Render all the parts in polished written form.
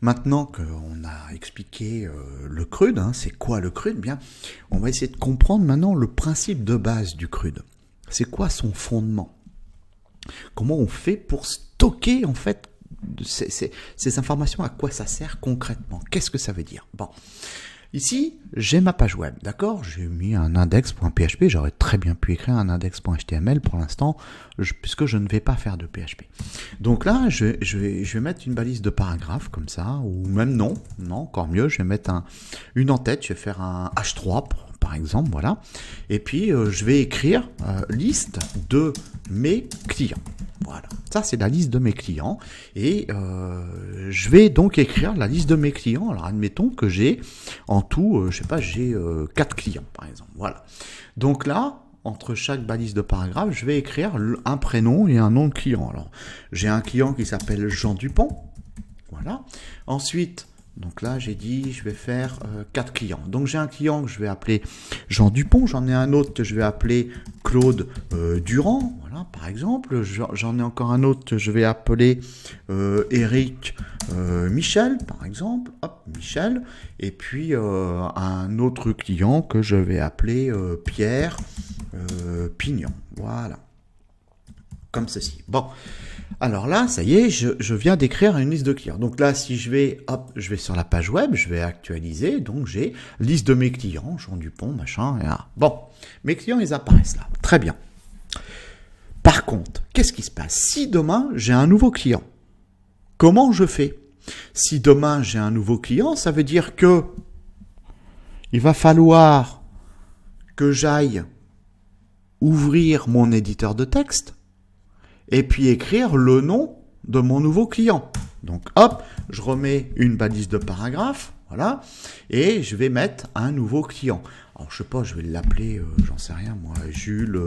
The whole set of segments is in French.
Maintenant qu'on a expliqué le CRUD, hein, c'est quoi le CRUD? Bien, on va essayer de comprendre maintenant le principe de base du CRUD. C'est quoi son fondement? Comment on fait pour stocker en fait ces informations? À quoi ça sert concrètement? Qu'est-ce que ça veut dire? Bon, ici j'ai ma page web, d'accord? J'ai mis un index.php, j'aurais très bien pu écrire un index.html pour l'instant, puisque je ne vais pas faire de PHP. Donc là, je vais mettre une balise de paragraphe comme ça, ou même non, encore mieux, je vais mettre une en-tête, je vais faire un H3 par exemple, voilà. Et puis je vais écrire liste de mes clients. Voilà, ça c'est la liste de mes clients. Et je vais donc écrire la liste de mes clients. Alors admettons que j'ai en tout, je sais pas, j'ai 4 clients par exemple. Voilà. Donc là, entre chaque balise de paragraphe, je vais écrire un prénom et un nom de client. Alors, j'ai un client qui s'appelle Jean Dupont. Voilà. Ensuite, donc là, j'ai dit, je vais faire 4 clients. Donc, j'ai un client que je vais appeler Jean Dupont. J'en ai un autre que je vais appeler Claude Durand. Voilà, par exemple. J'en ai encore un autre que je vais appeler Eric Michel, par exemple. Hop, Michel. Et puis, un autre client que je vais appeler Pierre Pignon. Voilà. Comme ceci. Bon. Alors là, ça y est, je viens d'écrire une liste de clients. Donc là, si je vais sur la page web, je vais actualiser. Donc j'ai liste de mes clients, Jean Dupont, machin, et là. Bon, mes clients, ils apparaissent là. Très bien. Par contre, qu'est-ce qui se passe? Si demain, j'ai un nouveau client, comment je fais? Si demain, j'ai un nouveau client, ça veut dire que il va falloir que j'aille ouvrir mon éditeur de texte et puis écrire le nom de mon nouveau client. Donc hop, je remets une balise de paragraphe, voilà, et je vais mettre un nouveau client. Alors je sais pas, je vais l'appeler, j'en sais rien moi, Jules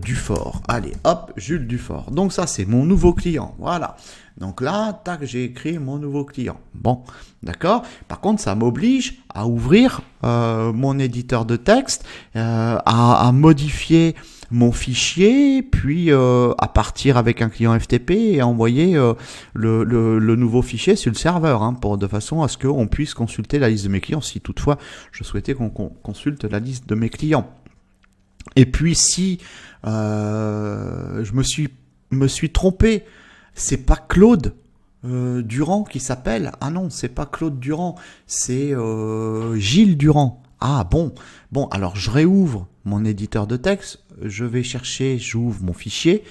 Dufort. Allez, hop, Jules Dufort. Donc ça c'est mon nouveau client, voilà. Donc là, tac, j'ai écrit mon nouveau client. Bon, d'accord. Par contre, ça m'oblige à ouvrir mon éditeur de texte, à modifier mon fichier, puis à partir avec un client FTP et à envoyer le nouveau fichier sur le serveur, hein, de façon à ce qu'on puisse consulter la liste de mes clients, si toutefois je souhaitais qu'on consulte la liste de mes clients. Et puis si je me suis trompé, c'est pas Claude Durand qui s'appelle. Ah non, c'est pas Claude Durand, c'est Gilles Durand. Ah bon, alors je réouvre mon éditeur de texte, j'ouvre mon fichier,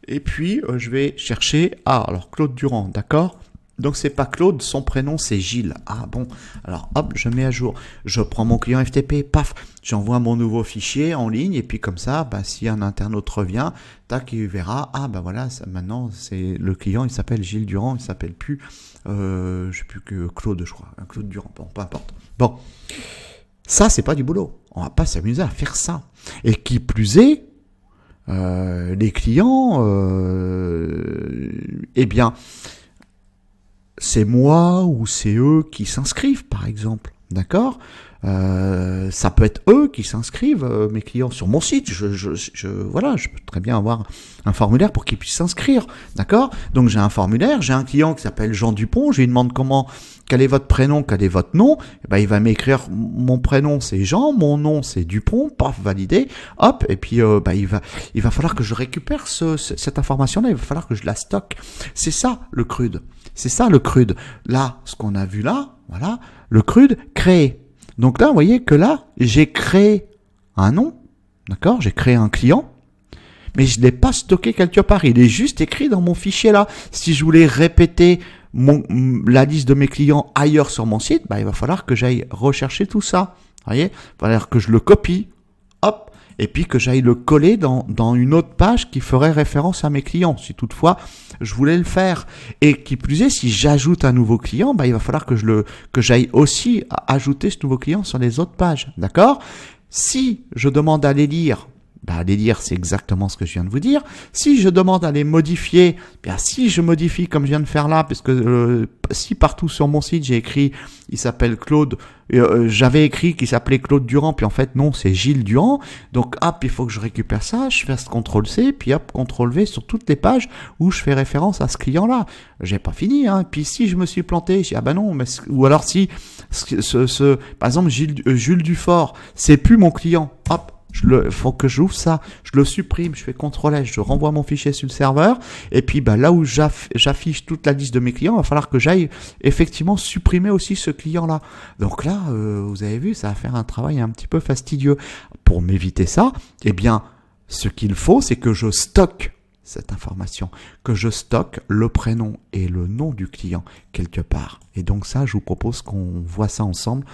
et puis je vais chercher, alors Claude Durand, d'accord? Donc c'est pas Claude, son prénom c'est Gilles. Ah bon, alors hop, je mets à jour, je prends mon client FTP, paf, j'envoie mon nouveau fichier en ligne, et puis comme ça, si un internaute revient, tac, il verra, voilà, maintenant c'est le client, il s'appelle Gilles Durand, il s'appelle plus, je sais plus que Claude, je crois, Claude Durand, bon, peu importe. Bon. Ça, c'est pas du boulot. On va pas s'amuser à faire ça. Et qui plus est, les clients, eh bien, c'est moi ou c'est eux qui s'inscrivent, par exemple. D'accord? Ça peut être eux qui s'inscrivent, mes clients, sur mon site. Voilà, je peux très bien avoir un formulaire pour qu'ils puissent s'inscrire. D'accord? Donc j'ai un formulaire, j'ai un client qui s'appelle Jean Dupont, je lui demande quel est votre prénom, quel est votre nom. Et ben, il va m'écrire mon prénom c'est Jean, mon nom c'est Dupont, paf, validé, hop, et puis il va falloir que je récupère cette information-là, il va falloir que je la stocke. C'est ça le CRUD. C'est ça le CRUD. Là, ce qu'on a vu là, voilà, le CRUD créé. Donc là, vous voyez que là, j'ai créé un nom, d'accord, j'ai créé un client, mais je ne l'ai pas stocké quelque part, il est juste écrit dans mon fichier là. Si je voulais répéter la liste de mes clients ailleurs sur mon site, il va falloir que j'aille rechercher tout ça, vous voyez, il va falloir que je le copie, hop, et puis que j'aille le coller dans une autre page qui ferait référence à mes clients, si toutefois je voulais le faire. Et qui plus est, si j'ajoute un nouveau client, il va falloir que j'aille aussi ajouter ce nouveau client sur les autres pages, d'accord? Si je demande à aller lire les lire, c'est exactement ce que je viens de vous dire. Si je demande à les modifier, si je modifie comme je viens de faire là, parce que si partout sur mon site j'ai écrit, il s'appelle Claude, j'avais écrit qu'il s'appelait Claude Durand, puis en fait non, c'est Gilles Durand, donc hop, il faut que je récupère ça, je fais ce CTRL-C, puis hop, CTRL-V sur toutes les pages où je fais référence à ce client-là. J'ai pas fini, hein. Puis si je me suis planté, je dis non, mais ou alors si par exemple Jules Dufort, c'est plus mon client, hop, faut que j'ouvre ça, je le supprime, je fais CTRL-S, je renvoie mon fichier sur le serveur, et puis là où j'affiche toute la liste de mes clients, il va falloir que j'aille effectivement supprimer aussi ce client-là. Donc là, vous avez vu, ça va faire un travail un petit peu fastidieux. Pour m'éviter ça, ce qu'il faut, c'est que je stocke cette information, que je stocke le prénom et le nom du client quelque part. Et donc ça, je vous propose qu'on voit ça ensemble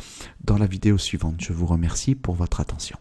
dans la vidéo suivante. Je vous remercie pour votre attention.